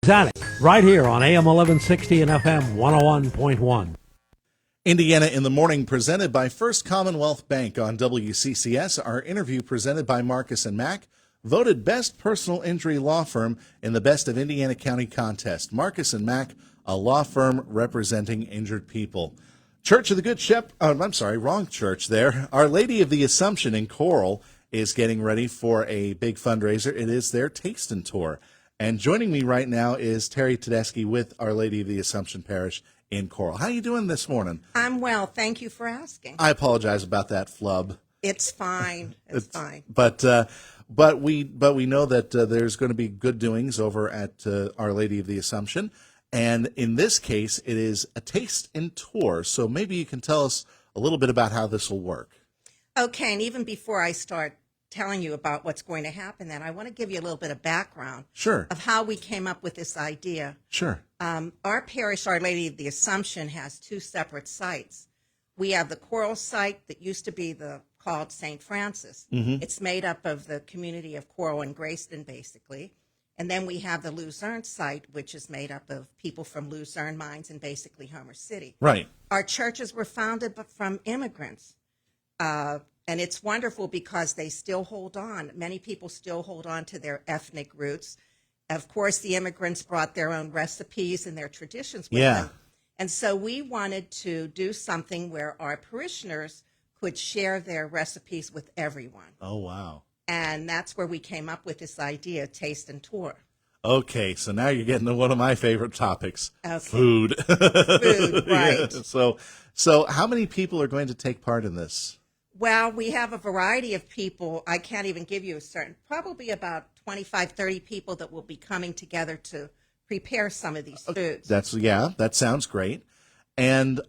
Zanuck, right here on AM 1160 and FM 101.1. Indiana in the Morning, presented by First Commonwealth Bank on WCCS. Our interview presented by Marcus and Mack, voted best personal injury law firm in the Best of Indiana County contest. Marcus and Mack, a law firm representing injured people. Church of the Good Shepherd, wrong church there. Our Lady of the Assumption in Coral is getting ready for a big fundraiser. It is their Taste and Tour. And joining me right now is Terri Tedeschi with Our Lady of the Assumption Parish in Coral. How are you doing this morning? I'm well. Thank you for asking. I apologize about that flub. It's fine. It's fine. But we know that there's going to be good doings over at Our Lady of the Assumption. And in this case, it is a taste and tour. So maybe you can tell us a little bit about how this will work. Okay, and even before I start telling you about what's going to happen, then I want to give you a little bit of background of how we came up with this idea. Sure. Our parish, Our Lady of the Assumption, has two separate sites. We have the Coral site that used to be called St. Francis. Mm-hmm. It's made up of the community of Coral and Grayston, basically. And then we have the Luzerne site, which is made up of people from Luzerne Mines and basically Homer City. Right. Our churches were founded from immigrants. And it's wonderful because they still hold on. Many people still hold on to their ethnic roots. Of course, the immigrants brought their own recipes and their traditions with them. And so we wanted to do something where our parishioners could share their recipes with everyone. Oh, wow. And that's where we came up with this idea, Taste and Tour. Okay, so now you're getting to one of my favorite topics, okay. Food. Food, right. Yeah, so how many people are going to take part in this? Well, we have a variety of people. I can't even give you probably about 25, 30 people that will be coming together to prepare some of these foods. That sounds great. And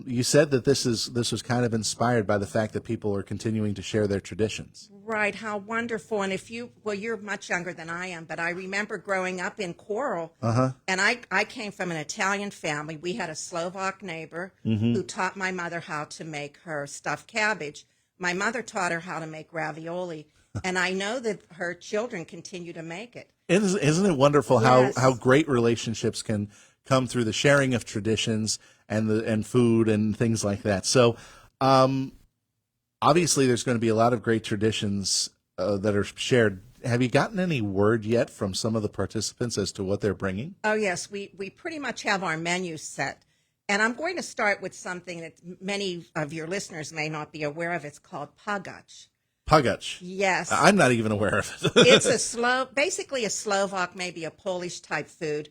you said that this was kind of inspired by the fact that people are continuing to share their traditions. Right, how wonderful. And you're much younger than I am, but I remember growing up in Coral, and I came from an Italian family. We had a Slovak neighbor who taught my mother how to make her stuffed cabbage. My mother taught her how to make ravioli, and I know that her children continue to make it. Isn't it wonderful how great relationships can come through the sharing of traditions and food and things like that. So obviously there's going to be a lot of great traditions that are shared. Have you gotten any word yet from some of the participants as to what they're bringing? Oh, yes. We pretty much have our menu set. And I'm going to start with something that many of your listeners may not be aware of. It's called pagach. Pagach. Yes. I'm not even aware of it. It's basically a Slovak, maybe a Polish type food.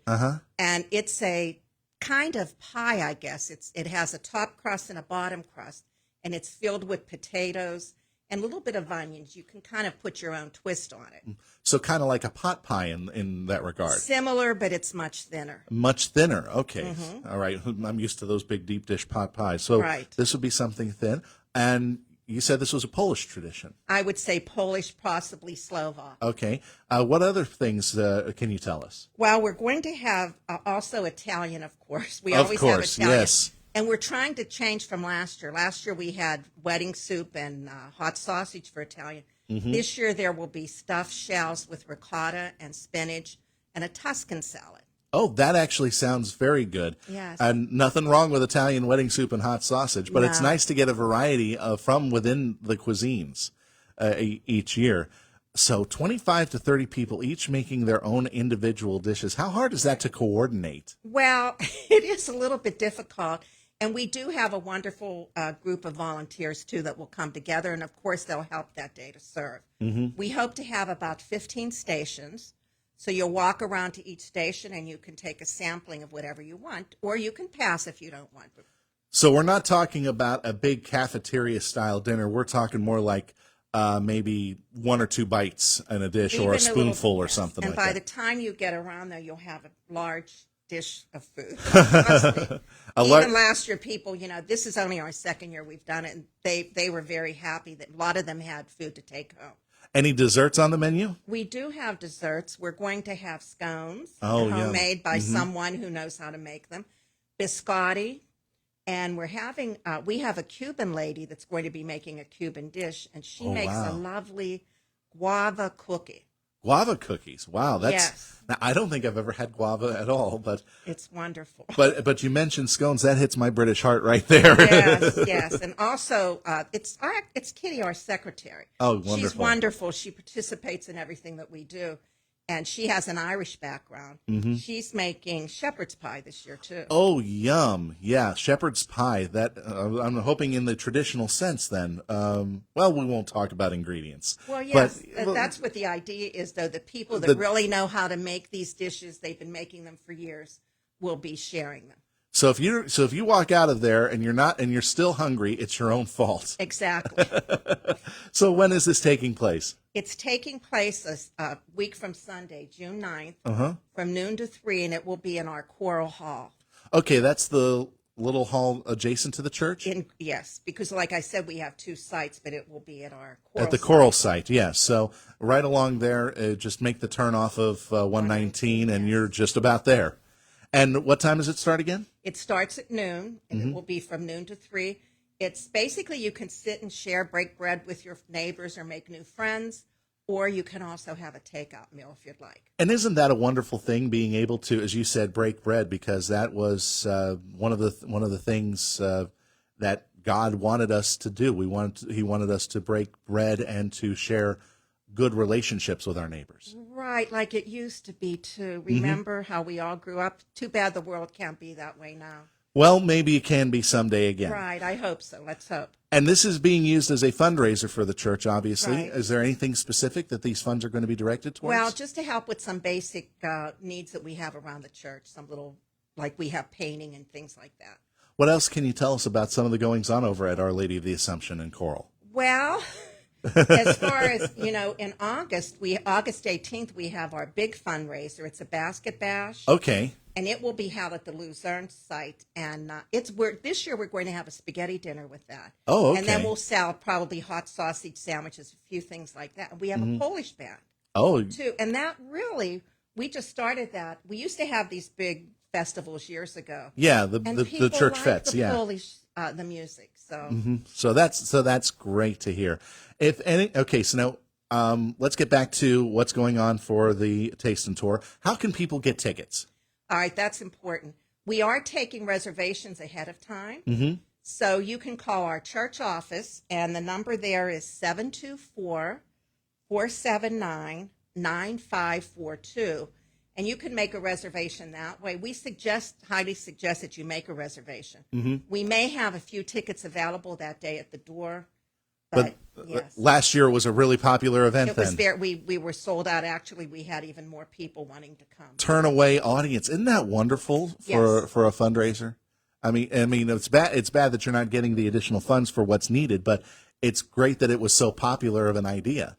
And it's a kind of pie, I guess. It has a top crust and a bottom crust, and it's filled with potatoes and a little bit of onions. You can kind of put your own twist on it. So kind of like a pot pie in that regard. Similar, but it's much thinner. Much thinner. Okay. All right. I'm used to those big deep dish pot pies. So this would be something thin. And you said this was a Polish tradition. I would say Polish, possibly Slovak. Okay. What other things can you tell us? Well, we're going to have also Italian, of course. We always have Italian. Yes. And we're trying to change from last year. Last year we had wedding soup and hot sausage for Italian. This year there will be stuffed shells with ricotta and spinach and a Tuscan salad. Oh, that actually sounds very good. Yes. And nothing wrong with Italian wedding soup and hot sausage, but it's nice to get a variety from within the cuisines each year. So 25 to 30 people each making their own individual dishes. How hard is that to coordinate? Well, it is a little bit difficult. And we do have a wonderful group of volunteers, too, that will come together. And, of course, they'll help that day to serve. We hope to have about 15 stations. So you'll walk around to each station and you can take a sampling of whatever you want, or you can pass if you don't want. So we're not talking about a big cafeteria-style dinner. We're talking more like maybe one or two bites in a dish, or a spoonful or something like that. And by the time you get around there, you'll have a large dish of food. Even last year, people, this is only our second year we've done it, and they were very happy that a lot of them had food to take home. Any desserts on the menu? We do have desserts. We're going to have scones, yum. homemade by someone who knows how to make them, biscotti, and we have a Cuban lady that's going to be making a Cuban dish, and she makes a lovely guava cookie. Guava cookies. Wow, that's. Yes. Now, I don't think I've ever had guava at all, but It's wonderful. but you mentioned scones. That hits my British heart right there. Yes, yes, and also it's Kitty, our secretary. Oh, wonderful. She's wonderful. She participates in everything that we do, and she has an Irish background. Mm-hmm. She's making shepherd's pie this year too. Oh, yum! Yeah, shepherd's pie. That I'm hoping in the traditional sense. Then, well, we won't talk about ingredients. Well, yes, but, that's what the idea is, though. The people that really know how to make these dishes, they've been making them for years, will be sharing them. So if you walk out of there and you're still hungry, it's your own fault. Exactly. So when is this taking place? It's taking place a week from Sunday, June 9th, from noon to 3, and it will be in our choral hall. Okay, that's the little hall adjacent to the church? Yes, because like I said, we have 2 sites, but it will be at our choral At the choral site, yes. So right along there, just make the turn off of 119, and you're just about there. And what time does it start again? It starts at noon, and it will be from noon to 3. It's basically you can sit and share, break bread with your neighbors or make new friends, or you can also have a takeout meal if you'd like. And isn't that a wonderful thing, being able to, as you said, break bread? Because that was one of the things that God wanted us to do. He wanted us to break bread and to share good relationships with our neighbors. Right, like it used to be too. Remember how we all grew up? Too bad the world can't be that way now. Well, maybe it can be someday again. Right, I hope so. Let's hope. And this is being used as a fundraiser for the church, obviously. Right. Is there anything specific that these funds are going to be directed towards? Well, just to help with some basic needs that we have around the church, some little, like we have painting and things like that. What else can you tell us about some of the goings-on over at Our Lady of the Assumption in Coral? Well, as far as, in August 18th, we have our big fundraiser. It's a basket bash. Okay. And it will be held at the Luzerne site. And this year we're going to have a spaghetti dinner with that. Oh, okay. And then we'll sell probably hot sausage sandwiches, a few things like that. And we have a Polish band, too. And that really, we just started that. We used to have these big festivals years ago. Yeah, the church fetes, the yeah. Polish, the music. So So that's great to hear. So now let's get back to what's going on for the Taste and Tour. How can people get tickets? All right, that's important. We are taking reservations ahead of time. So you can call our church office, and the number there is 724-479-9542. And you can make a reservation that way. We highly suggest that you make a reservation. We may have a few tickets available that day at the door. But yes. Last year was a really popular event. It was there. We were sold out. Actually, we had even more people wanting to come. Turn away audience. Isn't that wonderful for a fundraiser? I mean, it's bad that you're not getting the additional funds for what's needed, but it's great that it was so popular of an idea.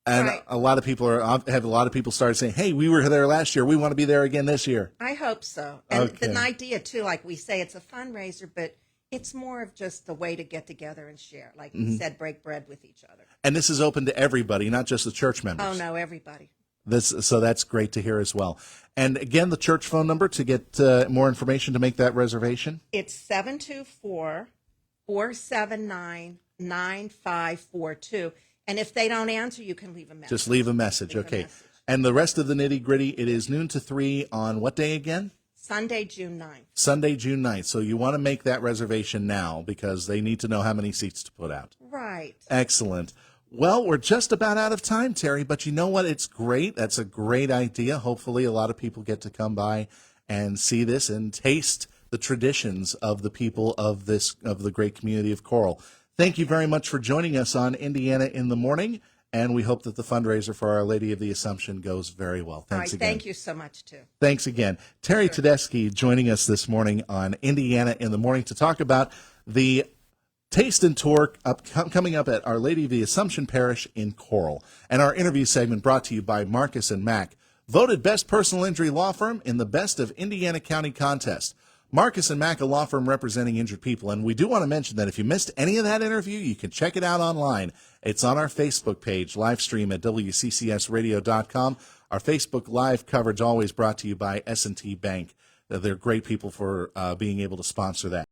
And right. a lot of people started saying, "Hey, we were there last year. We want to be there again this year." I hope so. And Okay. the idea too, like we say, it's a fundraiser, but it's more of just a way to get together and share. Like we said, break bread with each other. And this is open to everybody, not just the church members. Oh no, everybody. So that's great to hear as well. And again, the church phone number to get more information to make that reservation? It's 724-479-9542. And if they don't answer, you can leave a message. Just leave a message, okay. And the rest of the nitty-gritty, it is noon to 3 on what day again? Sunday, June 9th. Sunday, June 9th. So you want to make that reservation now because they need to know how many seats to put out. Right. Excellent. Well, we're just about out of time, Terri, but you know what? It's great. That's a great idea. Hopefully a lot of people get to come by and see this and taste the traditions of the people of the great community of Coral. Thank you very much for joining us on Indiana in the Morning, and we hope that the fundraiser for Our Lady of the Assumption goes very well. Thanks again. Thank you so much, too. Thanks again. Terri Tedeschi joining us this morning on Indiana in the Morning to talk about the Taste and Tour coming up at Our Lady of the Assumption Parish in Coral. And our interview segment brought to you by Marcus and Mack, voted Best Personal Injury Law Firm in the Best of Indiana County contest. Marcus and Mack, a law firm representing injured people. And we do want to mention that if you missed any of that interview, you can check it out online. It's on our Facebook page, live stream at WCCSradio.com. Our Facebook Live coverage always brought to you by S&T Bank. They're great people for being able to sponsor that.